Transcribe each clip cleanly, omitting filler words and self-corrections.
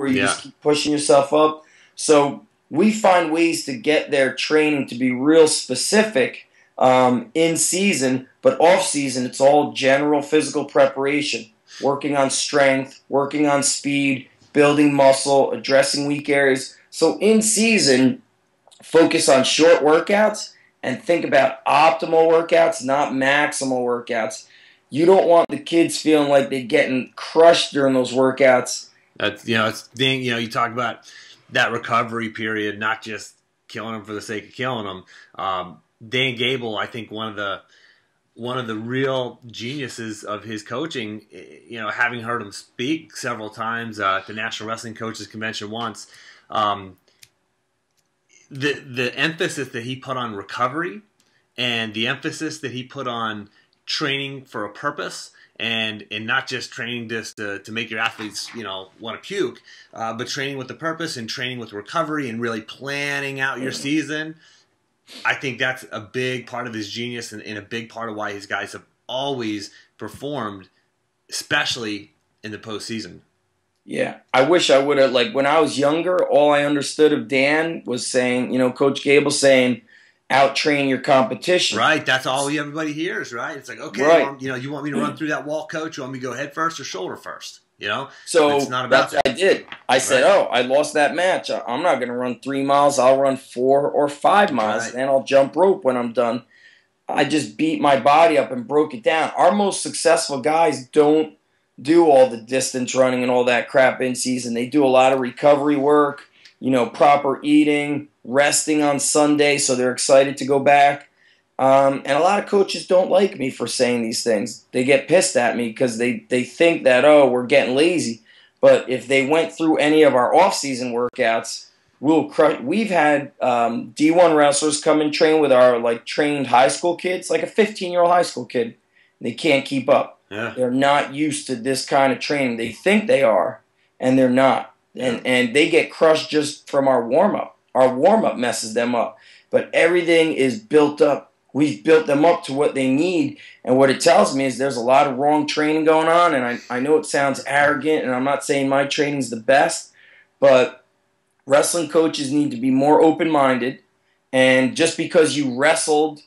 where you just keep pushing yourself up. So we find ways to get their training to be real specific in season, but off season it's all general physical preparation, working on strength, working on speed, building muscle, addressing weak areas. So in season, focus on short workouts and think about optimal workouts, not maximal workouts. You don't want the kids feeling like they're getting crushed during those workouts. That's you talk about that recovery period, not just killing them for the sake of killing them. Dan Gable, I think one of the real geniuses of his coaching, having heard him speak several times at the National Wrestling Coaches Convention once, the emphasis that he put on recovery and the emphasis that he put on training for a purpose and not just training just to make your athletes want to puke, but training with a purpose and training with recovery and really planning out your season. I think that's a big part of his genius and a big part of why his guys have always performed, especially in the postseason. Yeah, I wish I would have, when I was younger, all I understood of Dan was saying, Coach Gable saying, out-train your competition. Right, that's all everybody hears, right? It's like, okay, right. You want me to run through that wall, coach? You want me to go head first or shoulder first? So it's not about that's what I did. I said, I lost that match. I'm not going to run 3 miles. I'll run 4 or 5 miles, and I'll jump rope when I'm done. I just beat my body up and broke it down. Our most successful guys don't do all the distance running and all that crap in season. They do a lot of recovery work, proper eating, resting on Sunday, so they're excited to go back. And a lot of coaches don't like me for saying these things. They get pissed at me because they think that, we're getting lazy. But if they went through any of our off-season workouts, we'll crush. We've had D1 wrestlers come and train with our trained high school kids, like a 15-year-old high school kid. They can't keep up. Yeah. They're not used to this kind of training. They think they are, and they're not. And they get crushed just from our warm-up. Our warm-up messes them up. But everything is built up. We've built them up to what they need. And what it tells me is there's a lot of wrong training going on. And I know it sounds arrogant, and I'm not saying my training's the best, but wrestling coaches need to be more open-minded. And just because you wrestled,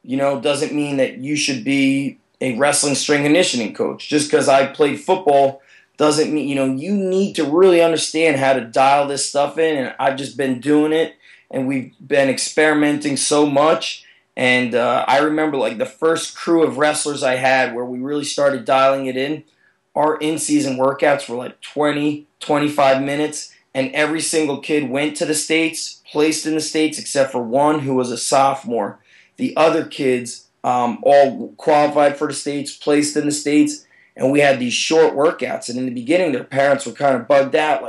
doesn't mean that you should be a wrestling strength and conditioning coach. Just because I played football doesn't mean, you need to really understand how to dial this stuff in. And I've just been doing it, and we've been experimenting so much. And I remember the first crew of wrestlers I had where we really started dialing it in, our in-season workouts were 20, 25 minutes, and every single kid went to the States, placed in the States, except for one who was a sophomore. The other kids all qualified for the States, placed in the States, and we had these short workouts. And in the beginning, their parents were kind of bugged out,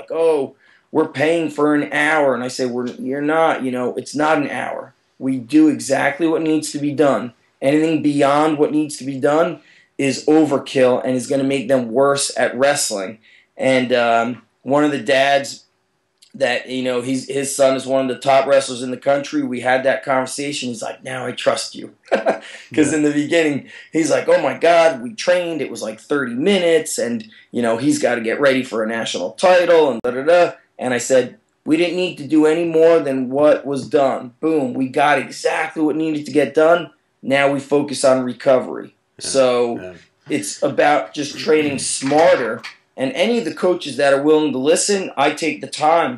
we're paying for an hour. And I say, you're not, it's not an hour. We do exactly what needs to be done. Anything beyond what needs to be done is overkill and is going to make them worse at wrestling. And one of the dads that, his son is one of the top wrestlers in the country, we had that conversation. He's like, now I trust you. Because in the beginning, he's like, oh my God, we trained. It was 30 minutes, and, he's got to get ready for a national title, and da-da-da. And I said, we didn't need to do any more than what was done. Boom, we got exactly what needed to get done. Now we focus on recovery. It's about just training smarter. And any of the coaches that are willing to listen, I take the time,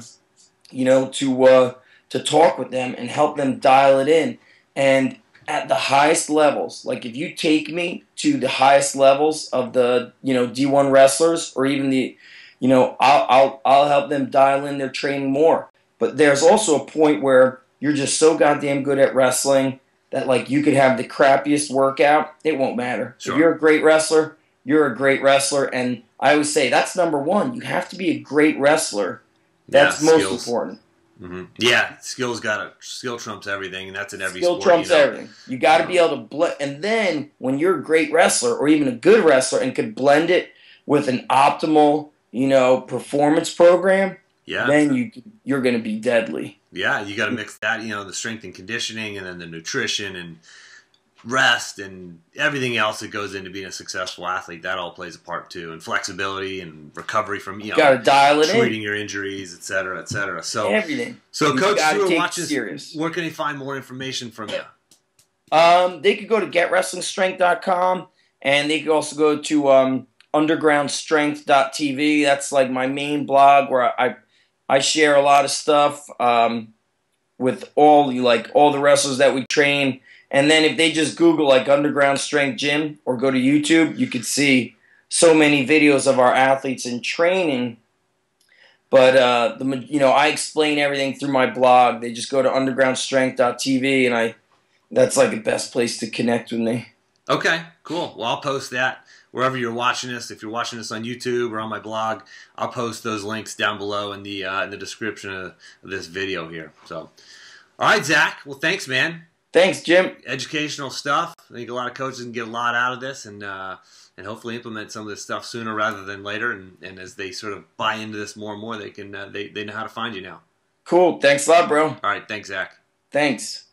to talk with them and help them dial it in. And at the highest levels, if you take me to the highest levels of the, D1 wrestlers, or even the, I'll help them dial in their training more. But there's also a point where you're just so goddamn good at wrestling that you could have the crappiest workout, it won't matter. Sure. If you're a great wrestler, you're a great wrestler. And I always say that's number one. You have to be a great wrestler. That's most important. Mm-hmm. Yeah, skill trumps everything, and that's in every sport. Skill trumps everything. You got to be able to blend. And then when you're a great wrestler, or even a good wrestler, and could blend it with an optimal, performance program, then you're going to be deadly. Yeah, you got to mix that, the strength and conditioning, and then the nutrition, and rest and everything else that goes into being a successful athlete, that all plays a part too, and flexibility and recovery from gotta dial it treating in. your injuries, et cetera, et cetera. So Everything. So, You Coach, gotta you were take it watching. serious. Where can they find more information from you? They could go to getwrestlingstrength.com, and they could also go to undergroundstrength.tv. That's like my main blog where I share a lot of stuff with all the wrestlers that we train. And then if they just Google like Underground Strength Gym or go to YouTube, you could see so many videos of our athletes in training. But I explain everything through my blog. They just go to undergroundstrength.tv, and that's like the best place to connect with me. Okay, cool. Well, I'll post that wherever you're watching this. If you're watching this on YouTube or on my blog, I'll post those links down below in the description of this video here. So, all right, Zach. Well, thanks, man. Thanks, Jim. Educational stuff. I think a lot of coaches can get a lot out of this, and hopefully implement some of this stuff sooner rather than later. And as they sort of buy into this more and more, they can they know how to find you now. Cool. Thanks a lot, bro. All right. Thanks, Zach. Thanks.